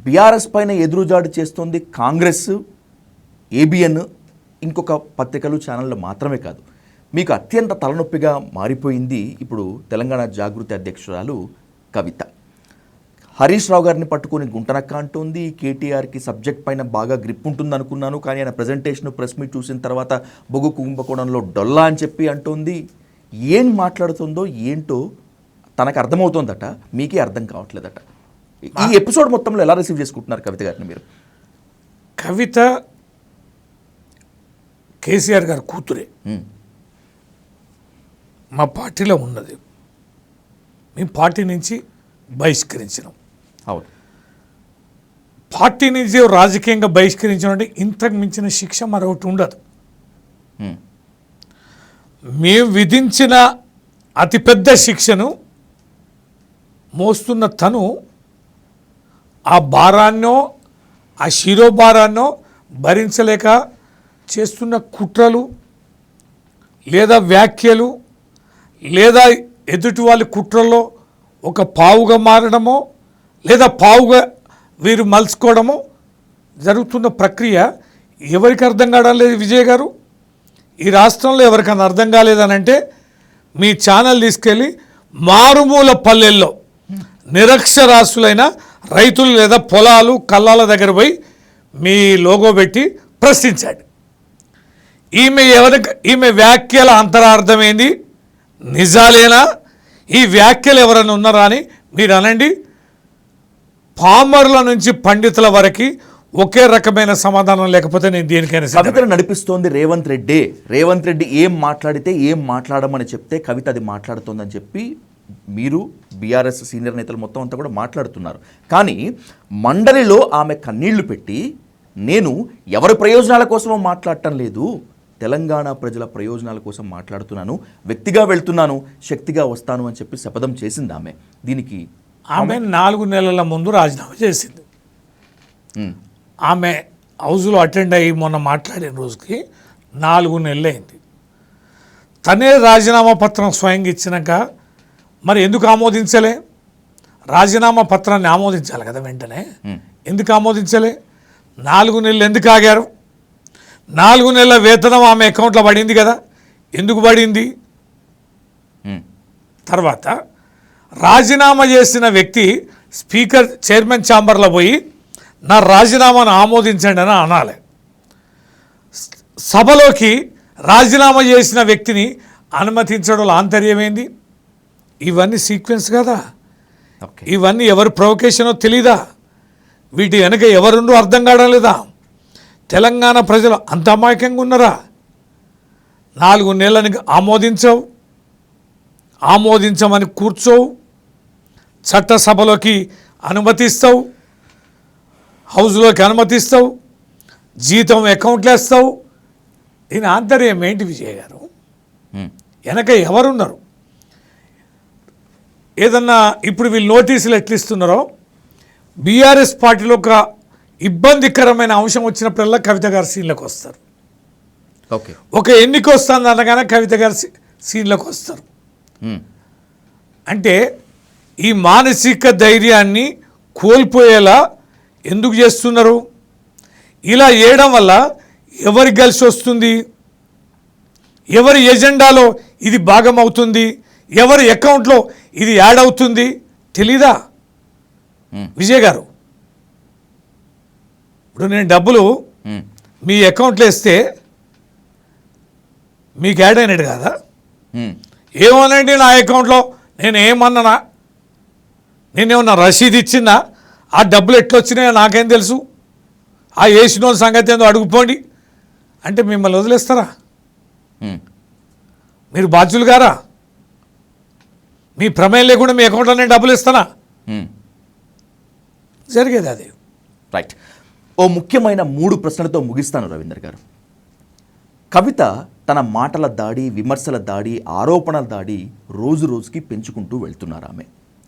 BRS పైన ఎదురుజాడు చేస్తోంది Congress, ABN, ఇంకొక పత్రికలు ఛానళ్ళు మాత్రమే కాదు. మీకు అత్యంత తలనొప్పిగా మారిపోయింది ఇప్పుడు తెలంగాణ జాగృతి అధ్యక్షురాలు కవిత. హరీష్ రావు గారిని పట్టుకొని గుంటనక్క అంటోంది. కేటీఆర్కి సబ్జెక్ట్ పైన బాగా గ్రిప్ ఉంటుంది అనుకున్నాను, కానీ ఆయన ప్రజెంటేషన్ ప్రెస్ మీట్ చూసిన తర్వాత బొగ్గు కుంభకోణంలో డొల్లా అని చెప్పి అంటోంది. ఏం మాట్లాడుతుందో ఏంటో తనకు అర్థమవుతోందట, మీకే అర్థం కావట్లేదట. ఈ ఎపిసోడ్ మొత్తంలో ఎలా రిసీవ్ చేసుకుంటున్నారు కవిత గారిని మీరు? కవిత కేసీఆర్ గారి కూతురే, మా పార్టీలో ఉన్నది. మేము పార్టీ నుంచి బహిష్కరించినాం. అవును, పార్టీ నుంచి రాజకీయంగా బహిష్కరించడం అంటే ఇంతకు మించిన శిక్ష మరొకటి ఉండదు. మేము విధించిన అతిపెద్ద శిక్షను మోస్తున్న తను ఆ భారాన్నో ఆ శిరోభారాన్నో భరించలేక చేస్తున్న కుట్రలు లేదా వ్యాఖ్యలు లేదా ఎదుటి వాళ్ళ కుట్రల్లో ఒక పావుగా మారడమో లేదా పావుగా వీరు మలుచుకోవడమో జరుగుతున్న ప్రక్రియ ఎవరికి అర్థం కావడం లేదు. విజయ్ గారు, ఈ రాష్ట్రంలో ఎవరికైనా అర్థం కాలేదనంటే మీ ఛానల్ తీసుకెళ్ళి మారుమూల పల్లెల్లో నిరక్షరాస్యులైన రైతులు లేదా పొలాలు కళ్ళాల దగ్గర పోయి మీ లోగో పెట్టి ప్రశ్నించండి. ఈమె వ్యాఖ్యల అంతరార్థం ఏంది? నిజాలేనా? ఈ వ్యాఖ్యలు ఎవరైనా ఉన్నారా అని మీరు అనండి. పామరుల నుంచి పండితుల వరకు ఒకే రకమైన సమాధానం లేకపోతే నేను దేనికైనా. కవితను నడిపిస్తోంది రేవంత్ రెడ్డి. రేవంత్ రెడ్డి ఏం మాట్లాడితే ఏం మాట్లాడమని చెప్తే కవిత అది మాట్లాడుతోందని చెప్పి మీరు బీఆర్ఎస్ సీనియర్ నేతలు మొత్తం అంతా కూడా మాట్లాడుతున్నారు. కానీ మండలిలో ఆమె కన్నీళ్లు పెట్టి నేను ఎవరి ప్రయోజనాల కోసమో మాట్లాడటం లేదు, తెలంగాణ ప్రజల ప్రయోజనాల కోసం మాట్లాడుతున్నాను, వ్యక్తిగా వెళ్తున్నాను, శక్తిగా వస్తాను అని చెప్పి శపథం చేసింది ఆమె. దీనికి ఆమె 4 నెలల ముందు రాజీనామా చేసింది. ఆమె హౌస్లో అటెండ్ అయ్యి మొన్న మాట్లాడిన రోజుకి 4 నెలలు అయింది. తనే రాజీనామా పత్రం స్వయంగా ఇచ్చినాక మరి ఎందుకు ఆమోదించలే? రాజీనామా పత్రాన్ని ఆమోదించాలి కదా వెంటనే. ఎందుకు ఆమోదించలే? 4 నెలలు ఎందుకు ఆగారు? 4 నెలల వేతనం ఆమె అకౌంట్లో పడింది కదా, ఎందుకు పడింది? తర్వాత రాజీనామా చేసిన వ్యక్తి స్పీకర్ చైర్మన్ ఛాంబర్లో పోయి నా రాజీనామాను ఆమోదించండి అని అనాలి. సభలోకి రాజీనామా చేసిన వ్యక్తిని అనుమతించడంలో ఆంతర్యమైంది. ఇవన్నీ సీక్వెన్స్ కదా, ఇవన్నీ ఎవరు ప్రొవకేషనో తెలీదా? వీటి వెనక ఎవరుండో అర్థం కావడం లేదా? తెలంగాణ ప్రజలు అంత అమాయకంగా ఉన్నారా? 4 నెలలని ఆమోదించవు, ఆమోదించమని కూర్చోవు, చట్టసభలోకి అనుమతిస్తావు, హౌస్లోకి అనుమతిస్తావు, జీతం అకౌంట్లో వేస్తావు. దీని ఆంతర్యం ఏంటి విజయ్ గారు? వెనక ఎవరున్నారు? ఏదన్నా ఇప్పుడు వీళ్ళు నోటీసులు ఎట్లా ఇస్తున్నారో బీఆర్ఎస్ పార్టీలో ఒక ఇబ్బందికరమైన అంశం వచ్చినప్పుడల్లా కవిత గారు సీన్లోకి వస్తారు. ఒక ఎన్నిక వస్తుంది అనగానే కవిత గారు సీన్లోకి వస్తారు. అంటే ఈ మానసిక ధైర్యాన్ని కోల్పోయేలా ఎందుకు చేస్తున్నారు? ఇలా చేయడం వల్ల ఎవరికి కలిసి వస్తుంది? ఎవరి ఎజెండాలో ఇది భాగం అవుతుంది? ఎవరి అకౌంట్లో ఇది యాడ్ అవుతుంది? తెలీదా విజయ్ గారు? ఇప్పుడు నేను డబ్బులు మీ అకౌంట్లో వేస్తే మీకు యాడ్ అయినట్టు కాదా? ఏమోనండి నా అకౌంట్లో నేను ఏమన్నానా? నేనేమన్నా రసీదు ఇచ్చిందా? ఆ డబ్బులు ఎట్లొచ్చినాయో నాకేం తెలుసు? ఆ వేసిన సంగతి ఏందో అడుగుపోండి అంటే మిమ్మల్ని వదిలేస్తారా? మీరు బాధ్యులు గారా? మీ ప్రమేయం లేకుండా మీ అకౌంట్లో నేను డబ్బులు ఇస్తానా? జరిగేది అది. రైట్. ఓ ముఖ్యమైన 3 ప్రశ్నలతో ముగిస్తాను రవీందర్ గారు. కవిత తన మాటల దాడి, విమర్శల దాడి, ఆరోపణల దాడి రోజు రోజుకి పెంచుకుంటూ వెళ్తున్నారు ఆమె.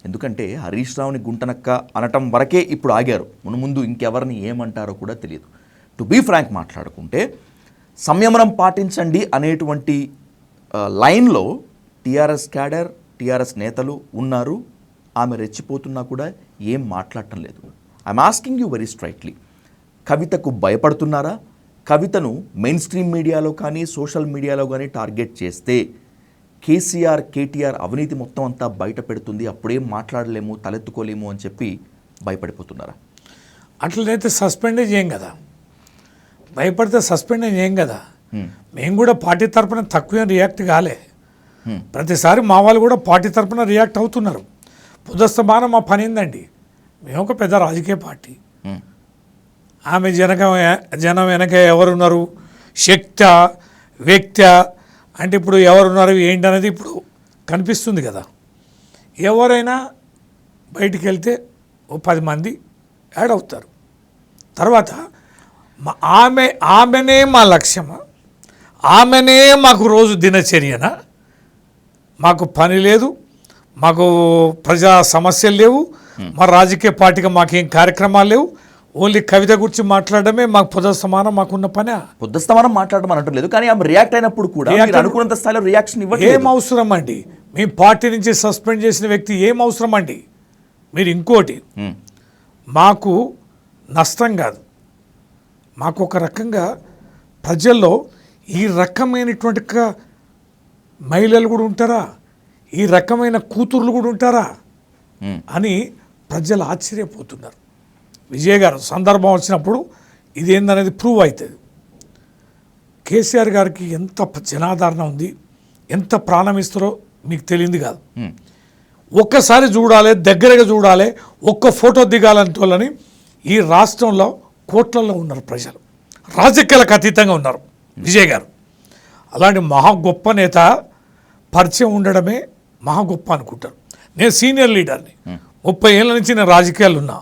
ఎందుకంటే హరీష్ రావుని గుంటనక్క అనటం వరకే ఇప్పుడు ఆగారు. ముందు ఇంకెవరిని ఏమంటారో కూడా తెలియదు. టు బీ ఫ్రాంక్ మాట్లాడుకుంటే సంయమనం పాటించండి అనేటువంటి లైన్లో టీఆర్ఎస్ క్యాడర్, టీఆర్ఎస్ నేతలు ఉన్నారు. ఆమె రెచ్చిపోతున్నా కూడా ఏం మాట్లాడటం లేదు. I'm asking you very straightly, కవితకు భయపడుతున్నారా? కవితను మెయిన్ స్ట్రీమ్ మీడియాలో కానీ సోషల్ మీడియాలో కానీ టార్గెట్ చేస్తే కేసీఆర్ కేటీఆర్ అవినీతి మొత్తం అంతా బయట పెడుతుంది, అప్పుడేం మాట్లాడలేము, తలెత్తుకోలేము అని చెప్పి భయపడిపోతున్నారా? అట్లనైతే సస్పెండే చేయం కదా, భయపడితే సస్పెండ్ చేయం కదా. మేము కూడా పార్టీ తరఫున తక్కువ రియాక్ట్ కాలే. ప్రతిసారి మా వాళ్ళు కూడా పార్టీ తరఫున రియాక్ట్ అవుతున్నారు. పుదస్తమానం మా పని ఏందండి, మేము ఒక పెద్ద రాజకీయ పార్టీ. ఆమె జనం వెనక ఎవరున్నారు, శక్త వ్యక్త అంటే ఇప్పుడు ఎవరున్నారు ఏంటనేది ఇప్పుడు కనిపిస్తుంది కదా. ఎవరైనా బయటికి వెళ్తే ఓ 10 మంది యాడ్ అవుతారు. తర్వాత ఆమెనే మా లక్ష్యమా, ఆమెనే మాకు రోజు దినచర్యన, మాకు పని లేదు, మాకు ప్రజా సమస్యలు లేవు, మా రాజకీయ పార్టీగా మాకేం కార్యక్రమాలు లేవు, ఓన్లీ కవిత గురించి మాట్లాడడమే మాకు పొద్దుస్తమానం మాకున్న పని. పొద్దుస్తమానం మాట్లాడడం అనట్లేదు, కానీ ఆమె రియాక్ట్ అయినప్పుడు కూడా అనుకున్నంత స్థాయిలో రియాక్షన్ ఏం అవసరం అండి? మీ పార్టీ నుంచి సస్పెండ్ చేసిన వ్యక్తి ఏం అవసరం అండి? మీరు ఇంకోటి, మాకు నష్టం కాదు, మాకు ఒక రకంగా ప్రజల్లో ఈ రకమైనటువంటి మహిళలు కూడా ఉంటారా, ఈ రకమైన కూతుర్లు కూడా ఉంటారా అని ప్రజలు ఆశ్చర్యపోతున్నారు. విజయ్ గారు సందర్భం వచ్చినప్పుడు ఇదేందనేది ప్రూవ్ అవుతుంది. కేసీఆర్ గారికి ఎంత జనాదరణ ఉంది, ఎంత ప్రాణం ఇస్తారో మీకు తెలియంది కాదు. ఒక్కసారి చూడాలి, దగ్గరగా చూడాలి, ఒక్క ఫోటో దిగాలని తోలని ఈ రాష్ట్రంలో కోట్లలో ఉన్నారు ప్రజలు, రాజకీయాలకు అతీతంగా ఉన్నారు. విజయ్ గారు అలాంటి మహా గొప్ప నేత పరిచయం ఉండడమే మహా గొప్ప అనుకుంటారు. నేను సీనియర్ లీడర్ని, 30 ఏళ్ళ నుంచి నేను రాజకీయాలు ఉన్నా.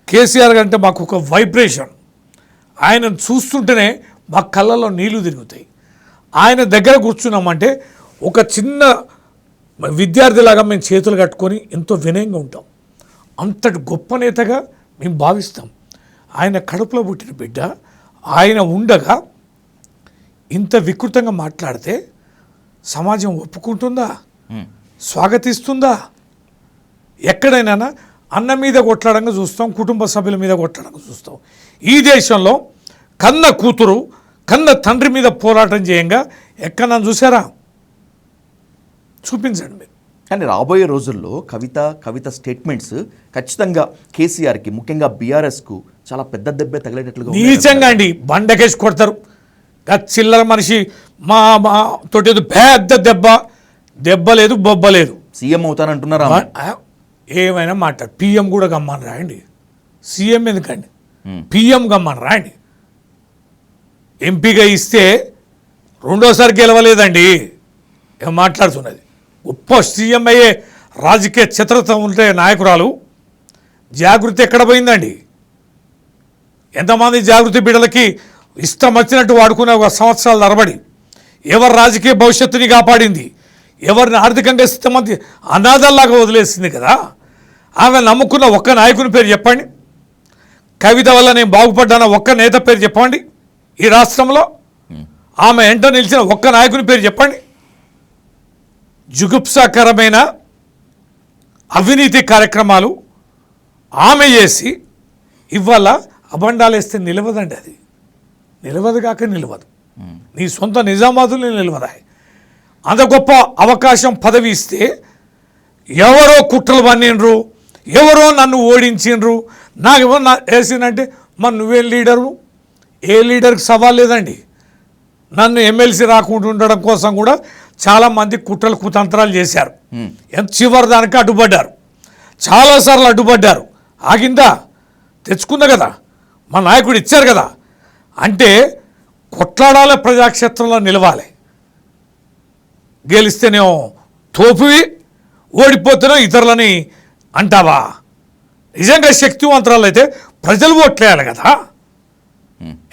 కేసీఆర్ అంటే మాకు ఒక వైబ్రేషన్, ఆయన చూస్తుంటేనే మా కళ్ళల్లో నీళ్లు తిరుగుతాయి. ఆయన దగ్గర కూర్చున్నామంటే ఒక చిన్న విద్యార్థిలాగా మేము చేతులు కట్టుకొని ఎంతో వినయంగా ఉంటాం. అంతటి గొప్ప నేతగా మేము భావిస్తాం. ఆయన కడుపులో పుట్టిన బిడ్డ, ఆయన ఉండగా ఇంత వికృతంగా మాట్లాడితే సమాజం ఒప్పుకుంటుందా, స్వాగతిస్తుందా? ఎక్కడైనా అన్న మీద కొట్లాడంగా చూస్తాం, కుటుంబ సభ్యుల మీద కొట్లాడంగా చూస్తాం. ఈ దేశంలో కన్న కూతురు కన్న తండ్రి మీద పోరాటం చేయంగా ఎక్కడన్నా చూసారా? చూపించండి మీరు. కానీ రాబోయే రోజుల్లో కవిత స్టేట్మెంట్స్ ఖచ్చితంగా కేసీఆర్కి, ముఖ్యంగా బీఆర్ఎస్కు చాలా పెద్ద దెబ్బే తగిలేటట్లుగా నీచంగా అండి. బండకేసి కొడతారు. చిల్లర మనిషి మా తోటి పెద్ద దెబ్బ లేదు, బొబ్బ లేదు. సీఎం అవుతానంటున్నారా? ఏమైనా మాట్లాడు. పిఎం కూడా గమ్మని రాయండి. సీఎం ఎందుకండి, పిఎం గమ్మని రాయండి. ఎంపీగా ఇస్తే రెండోసారి గెలవలేదండి. ఏం మాట్లాడుతున్నది? గొప్ప సీఎం అయ్యే రాజకీయ చిత్రత ఉంటే నాయకురాలు జాగృతి ఎక్కడ పోయిందండి? ఎంతమంది జాగృతి బిడ్డలకి ఇష్టం వచ్చినట్టు వాడుకునే ఒక సంవత్సరాల తరబడి ఎవరి రాజకీయ భవిష్యత్తుని కాపాడింది, ఎవరిని ఆర్థికంగా ఇష్టమంది అనాథల్లాగా వదిలేసింది కదా. ఆమె నమ్ముకున్న ఒక్క నాయకుని పేరు చెప్పండి. కవిత వల్ల నేను బాగుపడ్డాన ఒక్క నేత పేరు చెప్పండి. ఈ రాష్ట్రంలో ఆమె ఎంట నిలిచిన ఒక్క నాయకుని పేరు చెప్పండి. జుగుప్సాకరమైన అవినీతి కార్యక్రమాలు ఆమె చేసి ఇవాళ అబండాలు వేస్తే నిలవదండి. అది నిలవదు కాక నిలవదు. నీ సొంత నిజామాబాదులు నిలవదాయి. అంత గొప్ప అవకాశం పదవి ఇస్తే ఎవరో కుట్రలు పన్నిండ్రు, ఎవరో నన్ను ఓడించిండ్రు, నాకు ఎవరు వేసిందంటే మరి నువ్వేం లీడరు? ఏ లీడర్కి సవాల్ లేదండి. నన్ను ఎమ్మెల్సీ రాకుండా ఉండడం కోసం కూడా చాలామంది కుట్రలు కుతంత్రాలు చేశారు. ఎంత చివరి దానికి అడ్డుపడ్డారు, చాలాసార్లు అడ్డుపడ్డారు. ఆగిందా? తెచ్చుకుందా కదా, మా నాయకుడు ఇచ్చారు కదా. అంటే కొట్లాడాలి, ప్రజాక్షేత్రంలో నిలవాలి. గెలిస్తేనేమో తోపువి, ఓడిపోతేనో ఇతరులని అంటావా? నిజంగా శక్తివంతరాలు అయితే ప్రజలు ఓట్లేయాలి కదా,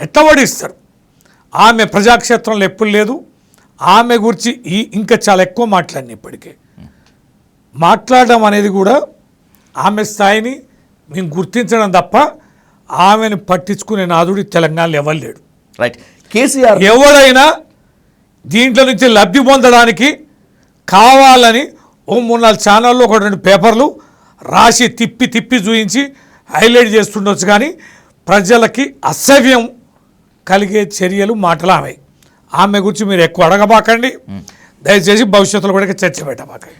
ఎట్లా ఓడిస్తారు? ఆమె ప్రజాక్షేత్రంలో ఎప్పుడు లేదు. ఆమె గురించి ఇంకా చాలా ఎక్కువ మాట్లాడిన ఇప్పటికే. మాట్లాడడం అనేది కూడా ఆమె స్థాయిని మేము గుర్తించడం తప్ప ఆమెను పట్టించుకునే నాదుడు తెలంగాణలో ఎవరు లేడు. రైట్. కేసీఆర్ ఎవరైనా దీంట్లో నుంచి లబ్ధి పొందడానికి కావాలని ఓ 3-4 ఛానళ్ళు 1-2 పేపర్లు రాసి తిప్పి చూయించి హైలైట్ చేస్తుండొచ్చు, కానీ ప్రజలకి అసహ్యం కలిగే చర్యలు మాటలు ఆమె గురించి మీరు ఎక్కువ అడగబాకండి. దయచేసి భవిష్యత్తులో కూడా చర్చ పెట్టబాకండి.